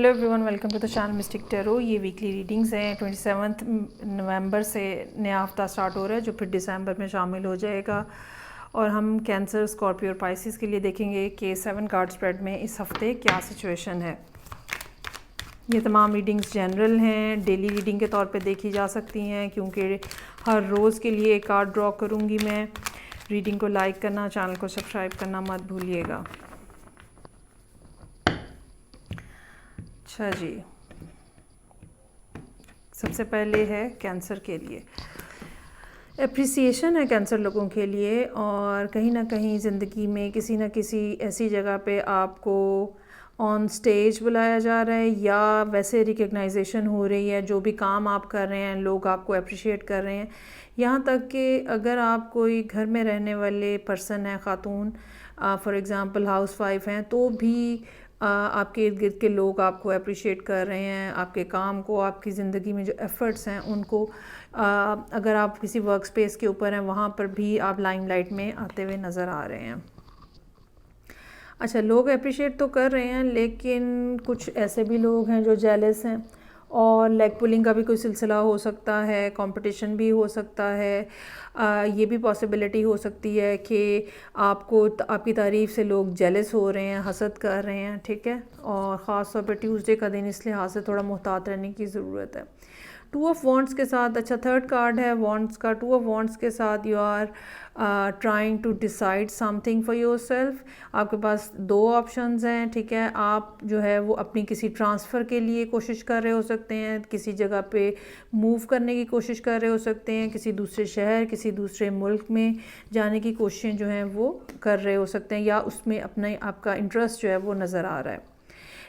Hello everyone, welcome to the channel mystic tarot. ये weekly readings हैं। 27 नवंबर से नया हफ्ता स्टार्ट हो रहा है जो फिर दिसंबर में शामिल हो जाएगा। और हम कैंसर, स्कॉर्पियो और पाइसिस के लिए देखेंगे कि 7 कार्ड स्प्रेड में इस हफ्ते क्या सिचुएशन है। ये तमाम रीडिंग्स जनरल हैं, डेली रीडिंग के तौर पे देखी जा सकती हैं क्योंकि हर रोज़ के लिए एक कार्ड ड्रॉ करूँगी मैं। रीडिंग को लाइक करना, चैनल को सब्सक्राइब करना मत भूलिएगा। अच्छा जी, सबसे पहले है कैंसर के लिए। एप्रिसिएशन है कैंसर लोगों के लिए, और कहीं ना कहीं ज़िंदगी में किसी न किसी ऐसी जगह पे आपको ऑन स्टेज बुलाया जा रहा है या वैसे रिकग्नाइजेशन हो रही है। जो भी काम आप कर रहे हैं लोग आपको अप्रिशिएट कर रहे हैं। यहाँ तक कि अगर आप कोई घर में रहने वाले पर्सन हैं, ख़ातून फॉर एग्ज़ाम्पल हाउस वाइफ हैं, तो भी आपके इर्द गिर्द के लोग आपको अप्रिशिएट कर रहे हैं, आपके काम को, आपकी ज़िंदगी में जो एफ़र्ट्स हैं उनको। अगर आप किसी वर्क स्पेस के ऊपर हैं वहाँ पर भी आप लाइमलाइट में आते हुए नज़र आ रहे हैं। अच्छा, लोग अप्रिशिएट तो कर रहे हैं, लेकिन कुछ ऐसे भी लोग हैं जो जेलस हैं, और लेग पुलिंग का भी कोई सिलसिला हो सकता है, कंपटीशन भी हो सकता है। ये भी पॉसिबिलिटी हो सकती है कि आपकी तारीफ़ से लोग जेलस हो रहे हैं, हसद कर रहे हैं, ठीक है। और ख़ास तौर पे ट्यूसडे का दिन, इस लिहाज से थोड़ा मुहतात रहने की ज़रूरत है। 2 ऑफ वॉन्ड्स के साथ, अच्छा थर्ड कार्ड है वॉन्ड्स का। 2 ऑफ वॉन्ड्स के साथ you are trying to decide something for yourself. आपके पास 2 ऑप्शंस हैं, ठीक है। आप जो है वो अपनी किसी ट्रांसफ़र के लिए कोशिश कर रहे हो सकते हैं, किसी जगह पे मूव करने की कोशिश कर रहे हो सकते हैं, किसी दूसरे शहर, किसी दूसरे मुल्क में जाने की कोशिशें जो हैं वो कर रहे हो सकते हैं, या उसमें आपका इंटरेस्ट जो है वो नज़र आ रहा है।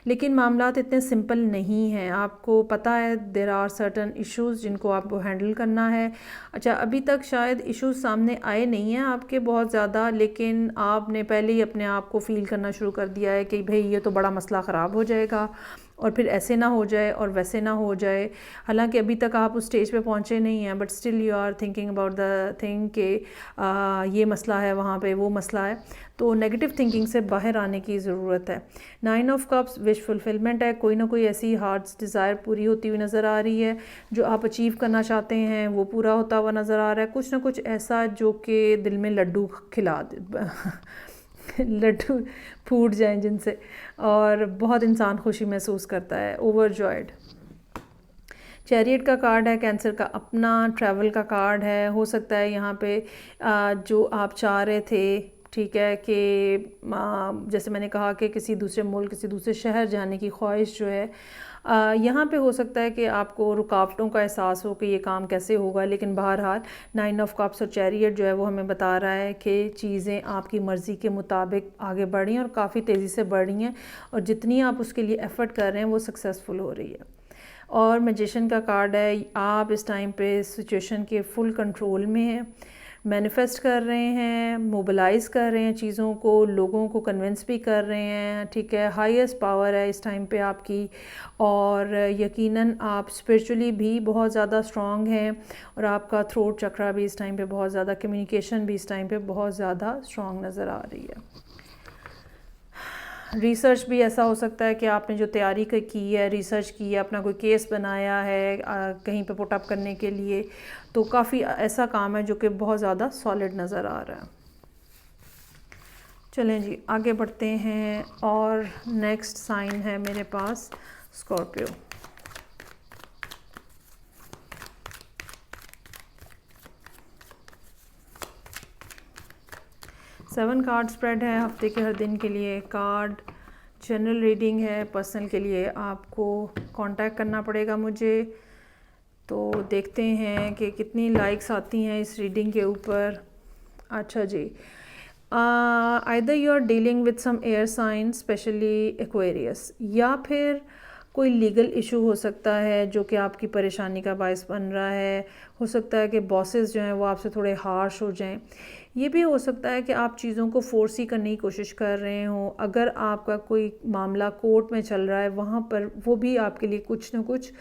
लेकिन मामलात इतने सिंपल नहीं हैं। आपको पता है देयर आर सर्टन इश्यूज़ जिनको आपको हैंडल करना है। अच्छा, अभी तक शायद इश्यूज़ सामने आए नहीं हैं आपके बहुत ज़्यादा, लेकिन आपने पहले ही अपने आप को फ़ील करना शुरू कर दिया है कि भाई ये तो बड़ा मसला ख़राब हो जाएगा, और फिर ऐसे ना हो जाए और वैसे ना हो जाए। हालांकि अभी तक आप उस स्टेज पे पहुंचे नहीं हैं, but still you are thinking about the thing कि ये मसला है, वहाँ पे वो मसला है। तो नेगेटिव थिंकिंग से बाहर आने की ज़रूरत है। 9 ऑफ कप्स विश फुलफिलमेंट है। कोई ना कोई ऐसी हार्ट्स डिज़ायर पूरी होती हुई नज़र आ रही है। जो आप अचीव करना चाहते हैं वो पूरा होता हुआ नज़र आ रहा है। कुछ ना कुछ ऐसा जो कि दिल में लड्डू खिला दे लड्डू फूट जाएं जिनसे, और बहुत इंसान खुशी महसूस करता है, ओवरजॉयड। चैरियट का कार्ड है, कैंसर का अपना ट्रैवल का कार्ड है। हो सकता है यहाँ पे जो आप चाह रहे थे, ठीक है, कि जैसे मैंने कहा कि किसी दूसरे मुल्क, किसी दूसरे शहर जाने की ख्वाहिश जो है, यहाँ पे हो सकता है कि आपको रुकावटों का एहसास हो कि ये काम कैसे होगा। लेकिन बहरहाल 9 ऑफ कप्स और चैरियट जो है वो हमें बता रहा है कि चीज़ें आपकी मर्ज़ी के मुताबिक आगे बढ़ रही हैं, और काफ़ी तेज़ी से बढ़ रही हैं, और जितनी आप उसके लिए एफ़र्ट कर रहे हैं वो सक्सेसफुल हो रही है। और मैजिशियन का कार्ड है। आप इस टाइम पे सिचुएशन के फुल कंट्रोल में हैं, मैनिफेस्ट कर रहे हैं, मोबिलाइज कर रहे हैं चीज़ों को, लोगों को कन्विंस भी कर रहे हैं, ठीक है। हाईएस्ट पावर है इस टाइम पे आपकी, और यकीनन आप स्पिरिचुअली भी बहुत ज़्यादा स्ट्रॉन्ग हैं, और आपका थ्रोट चक्रा भी इस टाइम पे बहुत ज़्यादा, कम्युनिकेशन भी इस टाइम पे बहुत ज़्यादा स्ट्रॉन्ग नज़र आ रही है। रिसर्च भी ऐसा हो सकता है कि आपने जो तैयारी की है, रिसर्च की है, अपना कोई केस बनाया है कहीं पे पुट अप करने के लिए, तो काफ़ी ऐसा काम है जो कि बहुत ज़्यादा सॉलिड नज़र आ रहा है। चलें जी, आगे बढ़ते हैं। और नेक्स्ट साइन है मेरे पास स्कॉर्पियो। सेवन कार्ड स्प्रेड है हफ्ते के हर दिन के लिए। कार्ड जनरल रीडिंग है, पर्सनल के लिए आपको कांटेक्ट करना पड़ेगा मुझे। तो देखते हैं कि कितनी लाइक्स आती हैं इस रीडिंग के ऊपर। अच्छा जी, either you are dealing with some air sign, specially Aquarius, या फिर कोई लीगल इशू हो सकता है जो कि आपकी परेशानी का बायस बन रहा है। हो सकता है कि बॉसेस जो हैं वो आपसे थोड़े हार्श हो जाएं। ये भी हो सकता है कि आप चीज़ों को फोर्स ही करने की कोशिश कर रहे हों। अगर आपका कोई मामला कोर्ट में चल रहा है, वहाँ पर वो भी आपके लिए कुछ ना कुछ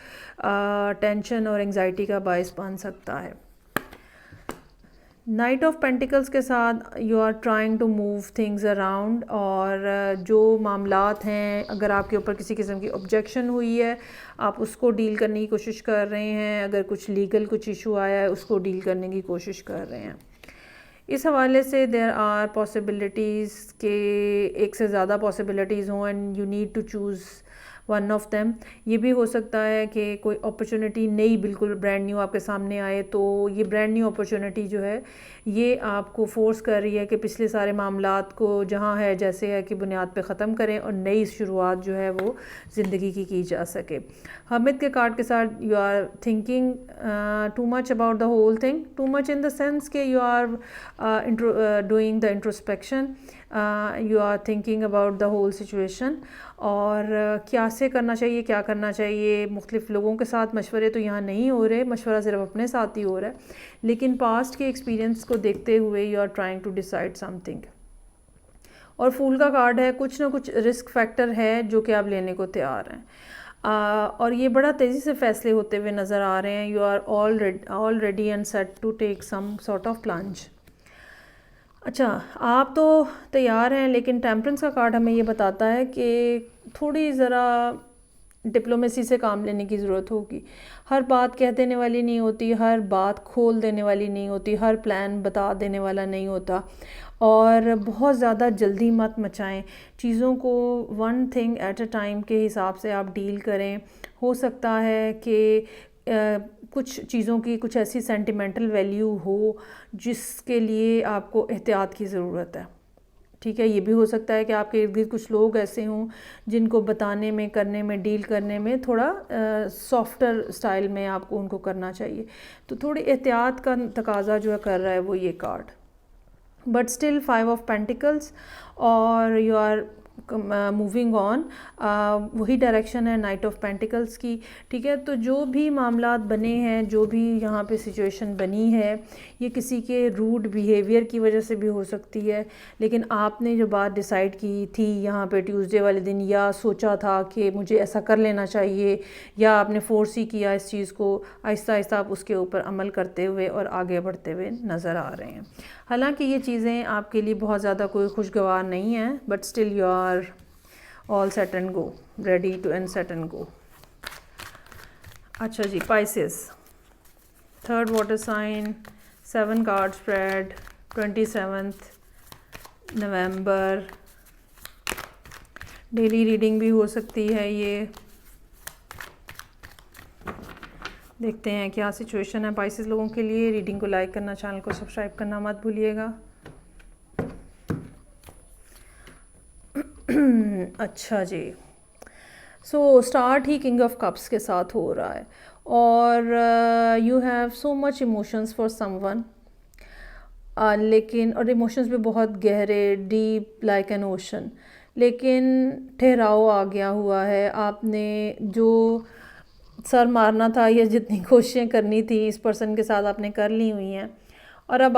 टेंशन और एंग्जाइटी का बायस बन सकता है। नाइट ऑफ पेंटिकल्स के साथ you are trying to move things around, और जो मामलात हैं, अगर आपके ऊपर किसी किस्म की ऑब्जेक्शन हुई है आप उसको डील करने की कोशिश कर रहे हैं, अगर कुछ लीगल कुछ इशू आया है उसको डील करने की कोशिश कर रहे हैं। इस हवाले से देयर आर पॉसिबिलिटीज़ के एक से ज़्यादा पॉसिबिलिटीज़ हों and you need to choose one of them. ये भी हो सकता है कि कोई अपॉर्चुनिटी नई बिल्कुल ब्रांड न्यू आपके सामने आए, तो ये ब्रांड न्यू अपॉर्चुनिटी जो है ये आपको फोर्स कर रही है कि पिछले सारे मामलात को जहाँ है जैसे है कि बुनियाद पे ख़त्म करें और नई शुरुआत जो है वो ज़िंदगी की जा सके। हामिद के कार्ड के साथ you are thinking too much about the whole thing, too much in the sense के you are doing the introspection, you are thinking about the whole situation, और क्या से करना चाहिए क्या करना चाहिए। मुख्तलिफ़ लोगों के साथ मशवरे तो यहाँ नहीं हो रहे, मशवरा सिर्फ अपने साथ ही हो रहा है, लेकिन पास्ट के एक्सपीरियंस को देखते हुए you are trying to decide something. और फूल का कार्ड है, कुछ ना कुछ रिस्क फैक्टर है जो कि आप लेने को तैयार हैं, और ये बड़ा तेज़ी से फ़ैसले होते हुए नज़र आ रहे हैं। You are already and set to take some sort of plunge. अच्छा, आप तो तैयार हैं, लेकिन टेम्परेंस का कार्ड हमें ये बताता है कि थोड़ी ज़रा डिप्लोमेसी से काम लेने की ज़रूरत होगी। हर बात कह देने वाली नहीं होती, हर बात खोल देने वाली नहीं होती, हर प्लान बता देने वाला नहीं होता, और बहुत ज़्यादा जल्दी मत मचाएं चीज़ों को। One thing at a time के हिसाब से आप डील करें। हो सकता है कि कुछ चीज़ों की कुछ ऐसी सेंटिमेंटल वैल्यू हो जिसके लिए आपको एहतियात की ज़रूरत है, ठीक है। ये भी हो सकता है कि आपके इर्द गिर्द कुछ लोग ऐसे हों जिनको बताने में, करने में, डील करने में थोड़ा सॉफ्टर स्टाइल में आपको उनको करना चाहिए, तो थोड़ी एहतियात का तकाजा जो है कर रहा है वो ये card. But still 5 of pentacles, और यू आर मूविंग ऑन, वही डायरेक्शन है नाइट ऑफ पेंटिकल्स की, ठीक है। तो जो भी मामलात बने हैं, जो भी यहाँ पे सिचुएशन बनी है, ये किसी के रूड बिहेवियर की वजह से भी हो सकती है, लेकिन आपने जो बात डिसाइड की थी यहाँ पे ट्यूसडे वाले दिन, या सोचा था कि मुझे ऐसा कर लेना चाहिए, या आपने फोर्स ही किया इस चीज़ को, आहिस्ता आहिस्ता आप उसके ऊपर अमल करते हुए और आगे बढ़ते हुए नज़र आ रहे हैं। हालांकि ये चीज़ें आपके लिए बहुत ज़्यादा कोई खुशगवार नहीं है, but still you are all set and go, ready to and set and go. अच्छा जी, Pisces, third water sign, 7 card spread, 27 November, daily reading भी हो सकती है ये। देखते हैं क्या सिचुएशन है पाइसेस लोगों के लिए। रीडिंग को लाइक करना, चैनल को सब्सक्राइब करना मत भूलिएगा। अच्छा जी, सो स्टार्ट ही किंग ऑफ कप्स के साथ हो रहा है, और you have so much emotions for someone, लेकिन और इमोशंस भी बहुत गहरे, डीप लाइक एन ओशन, लेकिन ठहराव आ गया हुआ है। आपने जो सर मारना था या जितनी कोशिशें करनी थी इस पर्सन के साथ आपने कर ली हुई हैं, और अब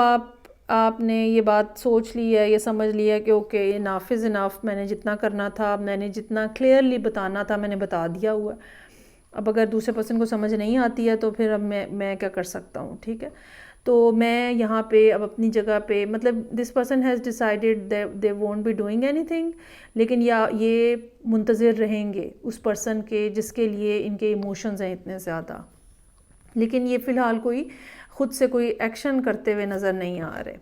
आपने ये बात सोच ली है, ये समझ लिया कि ओके इनफ इज़ इनफ, मैंने जितना करना था, मैंने जितना क्लियरली बताना था मैंने बता दिया हुआ। अब अगर दूसरे पर्सन को समझ नहीं आती है तो फिर अब मैं क्या कर सकता हूँ, ठीक है। तो मैं यहाँ पे अब अपनी जगह पे, मतलब this person has decided they won't be doing anything, लेकिन या ये मुंतज़िर रहेंगे उस पर्सन के जिसके लिए इनके इमोशंस हैं इतने ज़्यादा, लेकिन ये फ़िलहाल कोई ख़ुद से कोई एक्शन करते हुए नज़र नहीं आ रहे।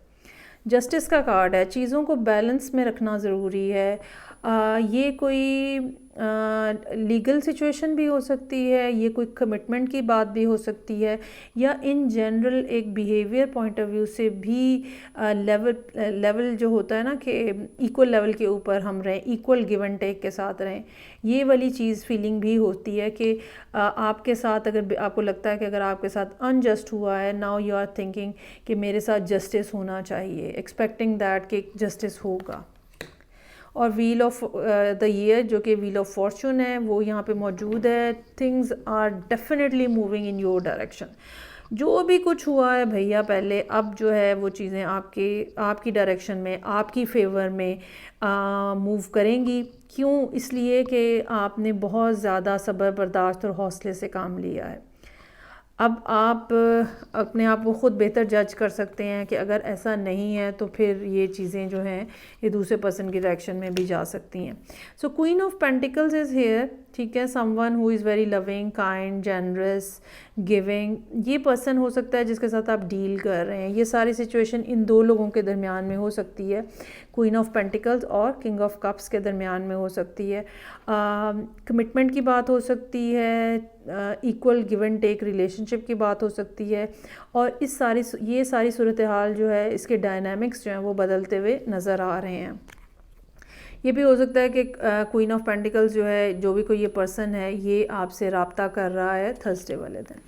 जस्टिस का कार्ड है, चीज़ों को बैलेंस में रखना ज़रूरी है। ये कोई लीगल सिचुएशन भी हो सकती है, ये कोई कमिटमेंट की बात भी हो सकती है, या इन जनरल एक बिहेवियर पॉइंट ऑफ व्यू से भी लेवल जो होता है ना कि इक्वल लेवल के ऊपर हम रहें, इक्वल गिव एंड टेक के साथ रहें, ये वाली चीज़ फीलिंग भी होती है कि आपके साथ अगर आपको लगता है कि अगर आपके साथ अनजस्ट हुआ है, नाउ यू आर थिंकिंग कि मेरे साथ जस्टिस होना चाहिए, एक्सपेक्टिंग दैट कि जस्टिस होगा। और व्हील ऑफ द ईयर जो कि व्हील ऑफ फॉर्चून है वो यहाँ पे मौजूद है। Things are definitely moving in your direction. जो भी कुछ हुआ है भैया पहले, अब जो है वो चीज़ें आपकी डायरेक्शन में, आपकी फेवर में मूव करेंगी। क्यों? इसलिए कि आपने बहुत ज़्यादा सब्र बर्दाश्त और हौसले से काम लिया है। अब आप अपने आप को ख़ुद बेहतर जज कर सकते हैं कि अगर ऐसा नहीं है तो फिर ये चीज़ें जो हैं ये दूसरे पर्सन की डायरेक्शन में भी जा सकती हैं। सो queen of pentacles is here, ठीक है, someone who is very loving, kind, generous, giving. ये पर्सन हो सकता है जिसके साथ आप डील कर रहे हैं। ये सारी सिचुएशन इन दो लोगों के दरमियान में हो सकती है, क्वीन ऑफ पेंटिकल्स और किंग ऑफ कप्स के दरमियान में हो सकती है। कमिटमेंट की बात हो सकती है, equal give and take relationship की बात हो सकती है, और ये सारी सूरत हाल जो है इसके डायनामिक्स जो हैं वो बदलते हुए नज़र आ रहे हैं। ये भी हो सकता है कि क्वीन ऑफ पेंटिकल्स जो है, जो भी कोई ये पर्सन है, ये आपसे रब्ता कर रहा है थर्सडे वाले दिन।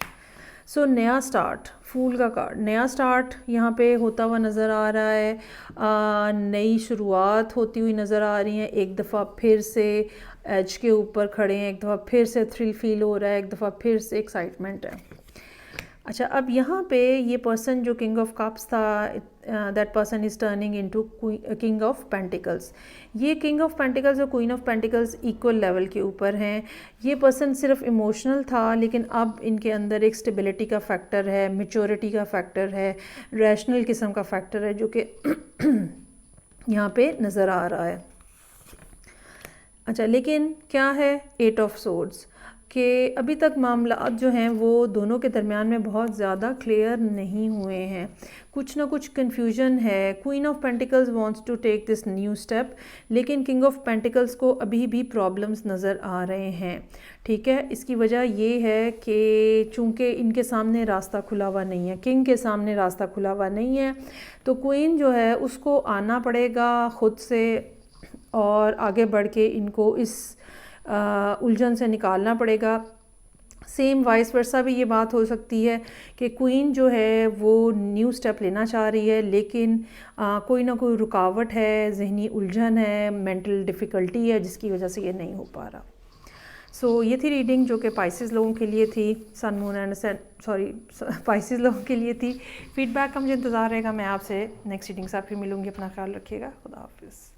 सो नया स्टार्ट, फूल का कार्ड, नया स्टार्ट यहाँ पे होता हुआ नज़र आ रहा है। नई शुरुआत होती हुई नज़र आ रही है। एक दफ़ा फिर से एज के ऊपर खड़े हैं, एक दफ़ा फिर से थ्रिल फील हो रहा है, एक दफ़ा फिर से एक्साइटमेंट है। अच्छा, अब यहाँ पे ये पर्सन जो किंग ऑफ कप्स था, that person is turning into king of pentacles. ये किंग ऑफ पेंटिकल्स और queen of pentacles equal level के ऊपर हैं। ये पर्सन सिर्फ इमोशनल था, लेकिन अब इनके अंदर एक स्टेबिलिटी का फैक्टर है, मैच्योरिटी का फैक्टर है, रैशनल किस्म का फैक्टर है, जो कि यहाँ पे नज़र आ रहा है। अच्छा, लेकिन क्या है, 8 ऑफ सोर्ड्स कि अभी तक मामला जो हैं वो दोनों के दरमियान में बहुत ज़्यादा क्लियर नहीं हुए हैं, कुछ ना कुछ कन्फ्यूजन है। Queen of pentacles wants to take this new step, लेकिन किंग ऑफ पेंटिकल्स को अभी भी प्रॉब्लम्स नज़र आ रहे हैं, ठीक है। इसकी वजह ये है कि चूँकि इनके सामने रास्ता खुला हुआ नहीं है, किंग के सामने रास्ता खुला हुआ नहीं है, तो क्वीन जो है उसको आना पड़ेगा ख़ुद से और आगे बढ़ के इनको इस उलझन से निकालना पड़ेगा। सेम वाइस वर्सा भी ये बात हो सकती है कि क्वीन जो है वो न्यू स्टेप लेना चाह रही है, लेकिन कोई ना कोई रुकावट है, जहनी उलझन है, मेंटल डिफ़िकल्टी है, जिसकी वजह से ये नहीं हो पा रहा। सो ये थी रीडिंग जो कि पाइसेस लोगों के लिए थी, सन मून एंड पाइसेस लोगों के लिए थी। फीडबैक का मुझे इंतज़ार रहेगा। मैं आपसे नेक्स्ट रीडिंग से फिर मिलूँगी। अपना ख्याल रखिएगा। खुदा हाफिज़।